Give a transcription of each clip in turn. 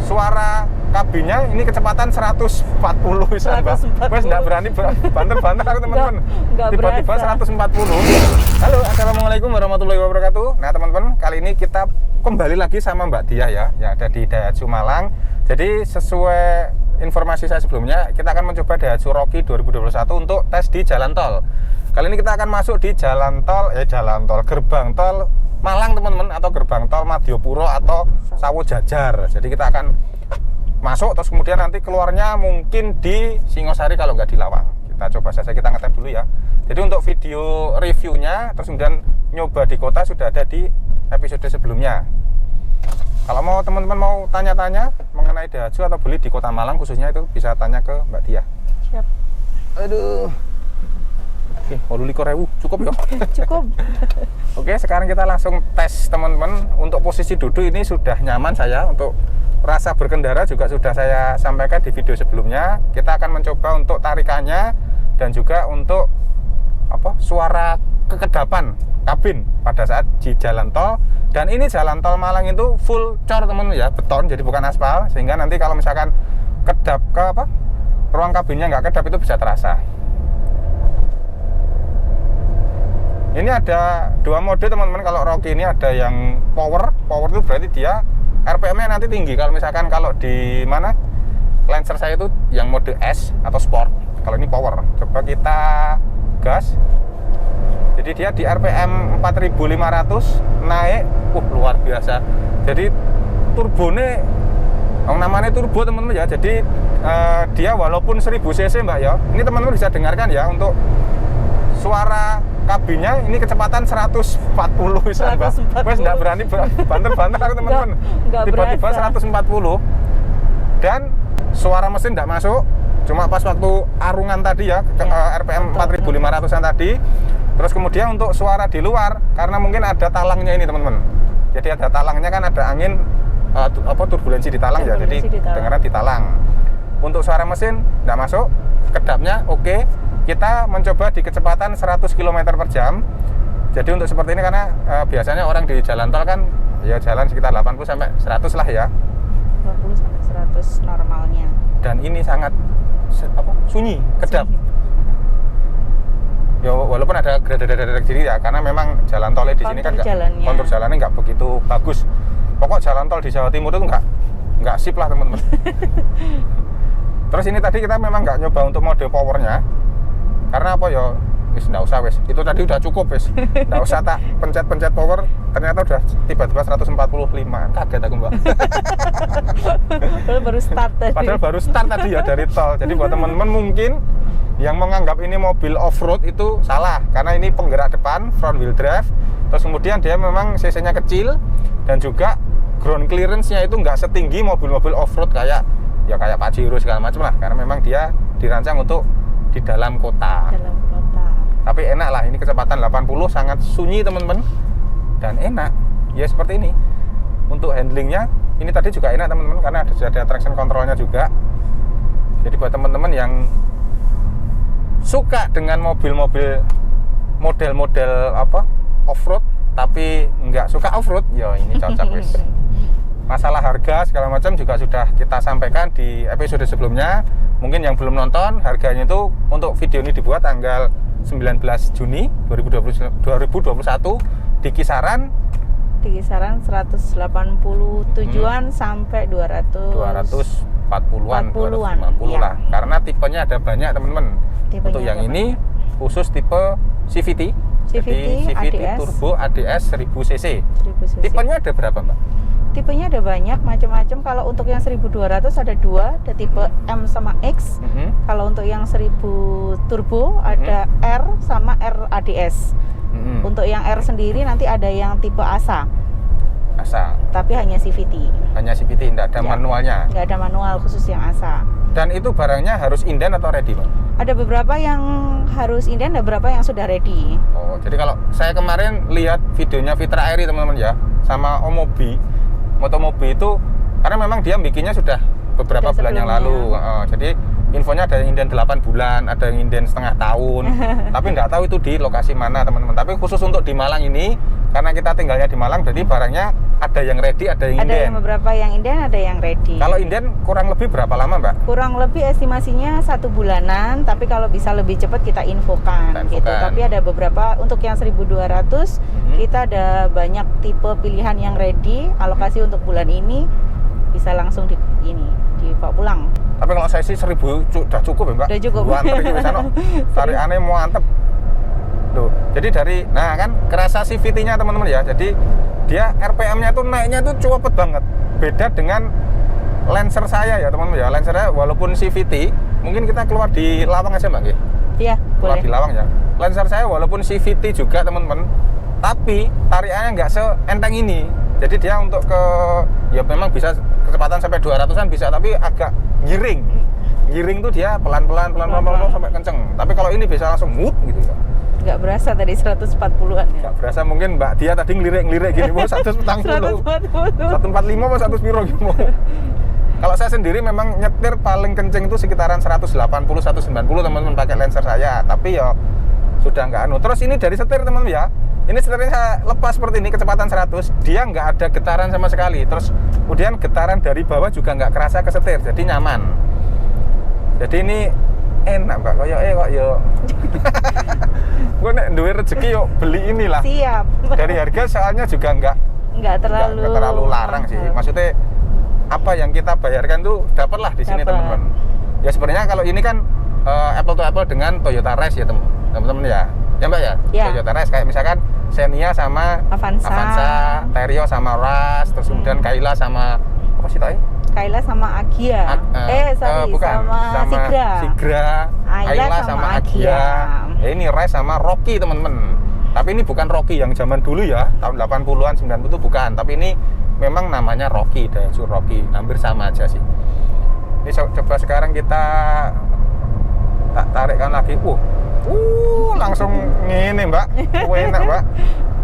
suara kabinnya ini kecepatan 140 bisa Mbak. Wes enggak berani banter-banter aku teman-teman. Tiba-tiba 140. Halo, assalamualaikum warahmatullahi wabarakatuh. Nah teman-teman, kali ini kita kembali lagi sama Mbak Diah ya, yang ada di Daihatsu Malang. Jadi sesuai informasi saya sebelumnya, kita akan mencoba Daihatsu Rocky 2021 untuk tes di jalan tol. Kali ini kita akan masuk di gerbang tol Malang teman-teman, atau gerbang tol Madiopuro atau Sawo Jajar. Jadi kita akan masuk, terus kemudian nanti keluarnya mungkin di Singosari kalau nggak di Lawang. Kita coba saja, kita ngetes dulu ya. Jadi untuk video reviewnya, terus kemudian nyoba di kota sudah ada di episode sebelumnya. Kalau mau teman-teman mau tanya-tanya mengenai Daihatsu atau beli di kota Malang khususnya, itu bisa tanya ke Mbak Diah. Siap. Aduh. Oke, 28.000 cukup ya? Cukup. Oke, sekarang kita langsung tes teman-teman. Untuk posisi duduk ini sudah nyaman saya. Untuk rasa berkendara juga sudah saya sampaikan di video sebelumnya. Kita akan mencoba untuk tarikannya dan juga untuk suara kekedapan kabin pada saat di jalan tol. Dan ini jalan tol Malang itu full cor teman-teman ya, beton, jadi bukan aspal, sehingga nanti kalau misalkan kedap ruang kabinnya nggak kedap itu bisa terasa. Ini ada dua mode teman-teman. Kalau Rocky ini ada yang power itu berarti dia RPM-nya nanti tinggi. Kalau misalkan kalau di mana Lancer saya itu yang mode S atau Sport. Kalau ini power. Coba kita gas. Jadi dia di RPM 4500 naik, luar biasa. Jadi turbonya, namanya turbo teman-teman ya. Jadi dia walaupun 1000 cc Mbak ya. Ini teman-teman bisa dengarkan ya, untuk suara kabinnya ini kecepatan 140 bisa Mbak. Wes enggak berani banter-banter aku teman-teman. Tiba-tiba 140. Dan suara mesin enggak masuk. Cuma pas waktu arungan tadi ya, RPM 4500-an tadi. Terus kemudian untuk suara di luar, karena mungkin ada talangnya ini teman-teman. Jadi ada talangnya kan, ada angin turbulensi di talang ya. Jadi dengarnya di talang. Untuk suara mesin enggak masuk, kedapnya oke. Kita mencoba di kecepatan 100 km/jam. Jadi untuk seperti ini karena biasanya orang di jalan tol kan ya jalan sekitar 80 sampai 100 lah ya. 20 sampai 100 normalnya. Dan ini sangat sunyi, kedap. Ya walaupun ada gradasi diri ya, karena memang jalan tolnya di sini kan kontur jalannya nggak begitu bagus. Pokok jalan tol di Jawa Timur itu nggak sip lah teman-teman. Terus ini tadi kita memang nggak nyoba untuk mode powernya. Karena ya nggak usah wes, itu tadi udah cukup wes, nggak usah tak pencet power, ternyata udah tiba-tiba 145, kaget aku Mbak. Padahal baru start tadi ya dari tol. Jadi buat teman-teman mungkin yang menganggap ini mobil off-road itu salah, karena ini penggerak depan, front wheel drive, terus kemudian dia memang cc-nya kecil, dan juga ground clearance-nya itu nggak setinggi mobil-mobil off-road kayak Pajero segala macam lah, karena memang dia dirancang untuk di dalam kota. Tapi enak lah, ini kecepatan 80 sangat sunyi teman-teman, dan enak ya seperti ini. Untuk handlingnya ini tadi juga enak teman-teman, karena sudah ada traction controlnya juga. Jadi buat teman-teman yang suka dengan mobil-mobil model-model off-road tapi nggak suka off-road, ya ini cocok guys. Masalah harga segala macam juga sudah kita sampaikan di episode sebelumnya. Mungkin yang belum nonton, harganya itu untuk video ini dibuat tanggal 19 Juni 2021 di kisaran 187-an sampai 240-an, 250 lah. Karena tipenya ada banyak teman-teman. Untuk yang ini khusus tipe CVT. Jadi CVT ADS. Turbo ADS 1000 cc. Tipenya ada berapa Mbak? Tipenya ada banyak macam-macam. Kalau untuk yang 1200 ada dua, ada tipe M sama X. Kalau untuk yang 1000 turbo ada R sama R ADS. Untuk yang R sendiri nanti ada yang tipe ASA. Tapi hanya CVT. Hanya CVT, tidak ada manualnya. Nggak ada manual khusus yang ASA. Dan itu barangnya harus inden atau ready, Pak? Ada beberapa yang harus inden, ada beberapa yang sudah ready. Oh, jadi kalau saya kemarin lihat videonya Fitra Eri teman-teman ya, sama Motomobi itu, karena memang dia bikinnya sudah beberapa bulan yang lalu. Jadi infonya ada yang inden 8 bulan, ada yang inden setengah tahun. Tapi nggak tahu itu di lokasi mana teman-teman. Tapi khusus untuk di Malang ini, karena kita tinggalnya di Malang, jadi barangnya ada yang ready, ada yang Ada yang inden. beberapa yang inden, ada yang ready. Kalau inden kurang lebih berapa lama, Mbak? Kurang lebih estimasinya 1 bulanan, tapi kalau bisa lebih cepat kita infokan, Kita gitu. infokan. Tapi ada beberapa untuk yang 1.200 kita ada banyak tipe pilihan yang ready, alokasi untuk bulan ini bisa langsung dibawa pulang. Tapi kalau saya sih 1.000 udah cukup ya, Mbak. Udah cukup. Gua anter iki sana. Tarik aneh mau antep. Tuh, jadi dari nah kan kerasa CVT-nya teman-teman ya. Jadi dia RPM-nya tuh naiknya tuh cepet banget. Beda dengan Lancer saya ya, teman-teman ya. Lancer saya walaupun CVT, mungkin kita keluar di Lawang aja, Mbak nggih. Iya, Keluar boleh. di Lawang ya. Lancer saya walaupun CVT juga, teman-teman, tapi tarikannya nggak seenteng ini. Jadi dia untuk ke ya memang bisa kecepatan sampai 200-an bisa, tapi agak giring. Giring tuh dia pelan-pelan sampai kenceng. Tapi kalau ini bisa langsung whoop gitu ya. Nggak berasa tadi 140-an ya. Nggak berasa, mungkin Mbak Dia tadi ngelirik gini, mau 140, 145 mau 100 piro gitu. Kalau saya sendiri memang nyetir paling kenceng itu sekitaran 180, 190 teman-teman pakai Lancer saya. Tapi ya sudah nggak anu. Terus ini dari setir teman-teman ya. Ini setirnya saya lepas seperti ini kecepatan 100, dia nggak ada getaran sama sekali. Terus kemudian getaran dari bawah juga nggak kerasa ke setir, jadi nyaman. Jadi ini enak Mbak, kok yo. Gue nek duwe rezeki yo beli inilah. Siap. Dari harga soalnya juga Nggak terlalu larang sih. mahal. Maksudnya apa yang kita bayarkan tuh dapatlah di sini Dapat. teman-teman. Ya sebenarnya kalau ini kan apple to apple dengan Toyota Race ya teman-teman ya. Ya Mbak ya? Ya. Toyota Race kayak misalkan Xenia sama Avanza. Terio sama Rush, terus kemudian Kayla sama apa sih tadi? Kayla sama Agia. Bukan, sama Sigra. Ayla sama Agia. Ya, ini Race sama Rocky teman-teman. Tapi ini bukan Rocky yang zaman dulu ya, tahun 80-an, 90 itu bukan. Tapi ini memang namanya Rocky, Daihatsu Rocky. Hampir sama aja sih. Ini coba sekarang kita tak tarikkan lagi. Langsung ngene Mbak. Enak Mbak.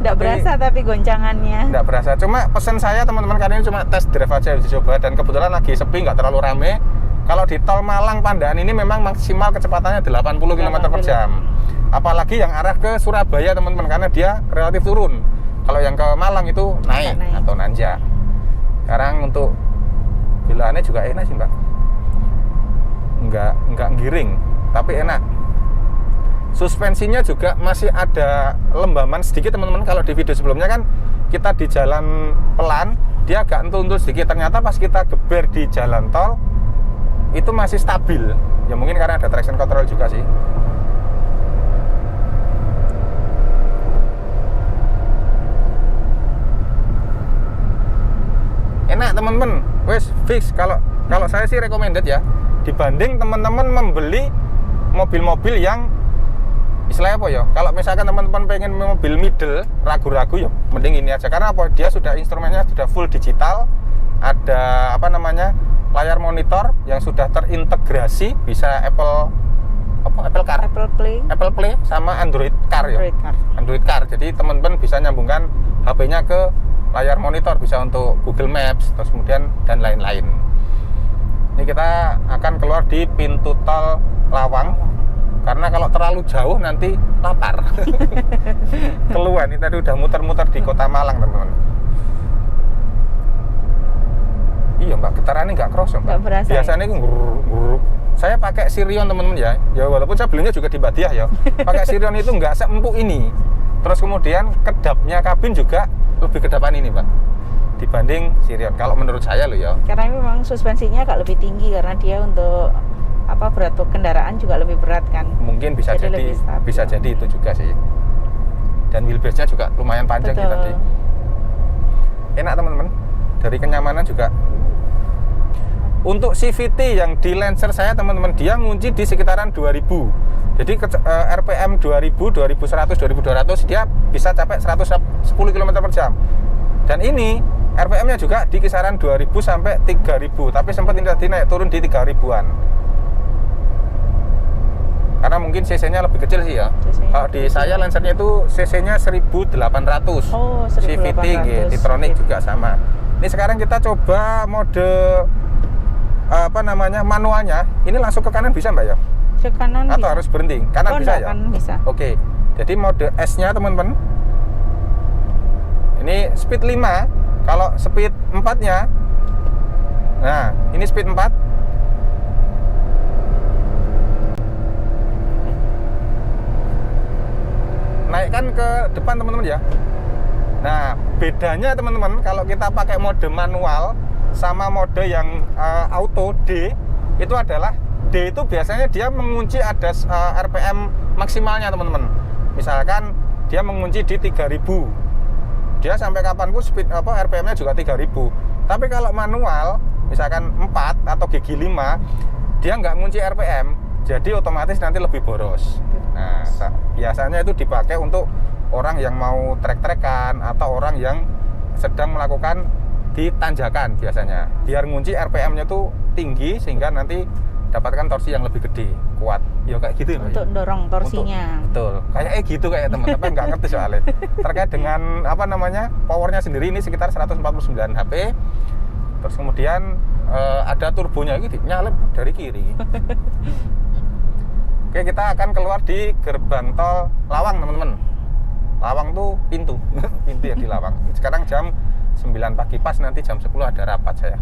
Nggak berasa tapi goncangannya. Nggak berasa. Cuma pesan saya teman-teman karena ini cuma test drive aja dicoba, dan kebetulan lagi sepi, nggak terlalu rame. Kalau di tol Malang Pandaan ini memang maksimal kecepatannya 80 km per jam. Apalagi yang arah ke Surabaya teman-teman, karena dia relatif turun. Kalau yang ke Malang itu naik atau nanjak. Sekarang untuk bilaannya juga enak sih Mbak. Nggak giring, tapi enak. Suspensinya juga masih ada lembaman sedikit teman-teman. Kalau di video sebelumnya kan kita di jalan pelan, dia agak entul-entul sedikit. Ternyata pas kita geber di jalan tol itu masih stabil. Ya mungkin karena ada traction control juga sih. Enak teman-teman. Wes fix kalau saya sih recommended ya. Dibanding teman-teman membeli mobil-mobil yang istilahnya apa ya? Kalau misalkan teman-teman pengen mobil middle, ragu-ragu ya mending ini aja. Karena apa? Dia sudah instrumennya sudah full digital, ada apa namanya? Layar monitor yang sudah terintegrasi, bisa Apple Play sama Android Car ya. Android Car. Jadi teman-teman bisa nyambungkan HP-nya ke layar monitor, bisa untuk Google Maps, terus kemudian dan lain-lain. Ini kita akan keluar di pintu tol Lawang. Karena kalau terlalu jauh nanti lapar. Keluar, ini tadi udah muter-muter di kota Malang teman-teman. Iya Mbak, getarannya nggak kerasa Mbak. Nggak berasa. Biasanya itu nguruk. Saya pakai Sirion teman-teman ya. Ya walaupun saya belinya juga di Badiah ya. Pakai Sirion itu nggak seempuk ini. Terus kemudian kedapnya kabin juga lebih kedapan ini Mbak, dibanding Sirion. Kalau menurut saya loh ya. Karena memang suspensinya agak lebih tinggi karena dia untuk berat kendaraan juga lebih berat kan. Mungkin bisa jadi itu juga sih. Dan wheelbase-nya juga lumayan panjang sih tadi. Enak teman-teman. Dari kenyamanan juga. Untuk CVT yang di Lancer saya teman-teman, dia ngunci di sekitaran 2000. Jadi RPM 2000, 2100, 2200 dia bisa capai 110 km per jam. Dan ini RPM-nya juga di kisaran 2000 sampai 3000, tapi sempat ini tadi naik turun di 3000-an. Karena mungkin cc-nya lebih kecil sih ya. Kalau di saya Lancer-nya itu cc-nya 1800. Oh, 1800. CVT Titronic juga sama. Ini sekarang kita coba mode manualnya. Ini langsung ke kanan bisa Mbak ya? Ke kanan atau bisa. Harus berhenti? Kanan bisa ya? Kanan bisa. Oke. Jadi mode S-nya teman-teman. Ini speed 5. Kalau speed 4-nya, nah ini speed 4. Naikkan ke depan teman-teman ya. Nah, bedanya teman-teman kalau kita pakai mode manual sama mode yang auto D, itu adalah D itu biasanya dia mengunci ada RPM maksimalnya teman-teman. Misalkan dia mengunci di 3000. Dia sampai kapanpun speed RPM-nya juga 3000. Tapi kalau manual, misalkan 4 atau gigi 5, dia nggak ngunci RPM, jadi otomatis nanti lebih boros. Nah, biasanya itu dipakai untuk orang yang mau trek-trekan atau orang yang sedang melakukan di tanjakan biasanya. Biar ngunci RPM-nya tuh tinggi sehingga nanti dapatkan torsi yang lebih gede, kuat. Ya kayak gitu ya. Untuk dorong torsinya. Betul. Kayak gitu kayak teman-teman, tapi nggak ngerti soalnya. Terkait dengan powernya sendiri ini sekitar 149 HP. Terus kemudian ada turbonya gitu, nyalip dari kiri. Oke, kita akan keluar di gerbang tol Lawang, teman-teman. Lawang tuh pintu ya di Lawang. Sekarang jam 9 pagi, pas nanti jam 10 ada rapat saya.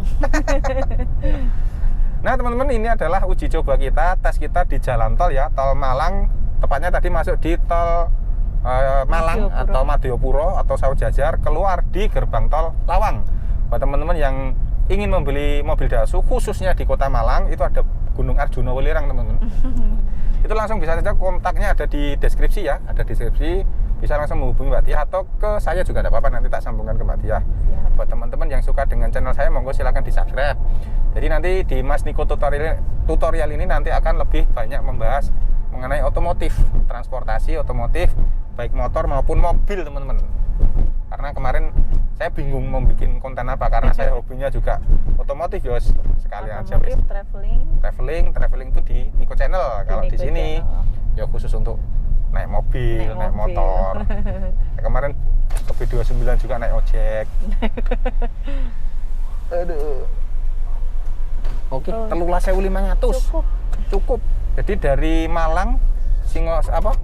Nah teman-teman, ini adalah uji coba kita, tes kita di jalan tol ya, tol Malang. Tepatnya tadi masuk di tol Malang atau Madiopuro atau Saujajar, keluar di gerbang tol Lawang. Buat teman-teman yang ingin membeli mobil Daihatsu khususnya di kota Malang, itu ada Gunung Arjuna Welirang teman-teman. Itu langsung bisa saja, kontaknya ada di deskripsi ya, ada deskripsi, bisa langsung menghubungi Mbak Tia atau ke saya juga tidak apa-apa, nanti tak sambungkan ke Mbak Tia. Buat teman-teman yang suka dengan channel saya, monggo silahkan di subscribe. Jadi nanti di Mas Niko tutorial ini nanti akan lebih banyak membahas mengenai otomotif, transportasi otomotif, baik motor maupun mobil teman-teman. Karena kemarin saya bingung mau bikin konten apa, karena saya hobinya juga otomotif ya, sekalian aja. Traveling itu di Niko Channel. Kalau di sini ya khusus untuk naik mobil, naik motor. Kemarin ke B29 juga naik ojek. Aduh. Oke, 13.500. Cukup. Jadi dari Malang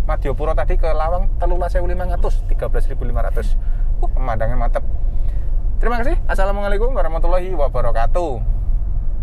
Madiopuro tadi ke Lawang 13.500, 13.500. Pemandangan mantap. Terima kasih. Assalamualaikum warahmatullahi wabarakatuh.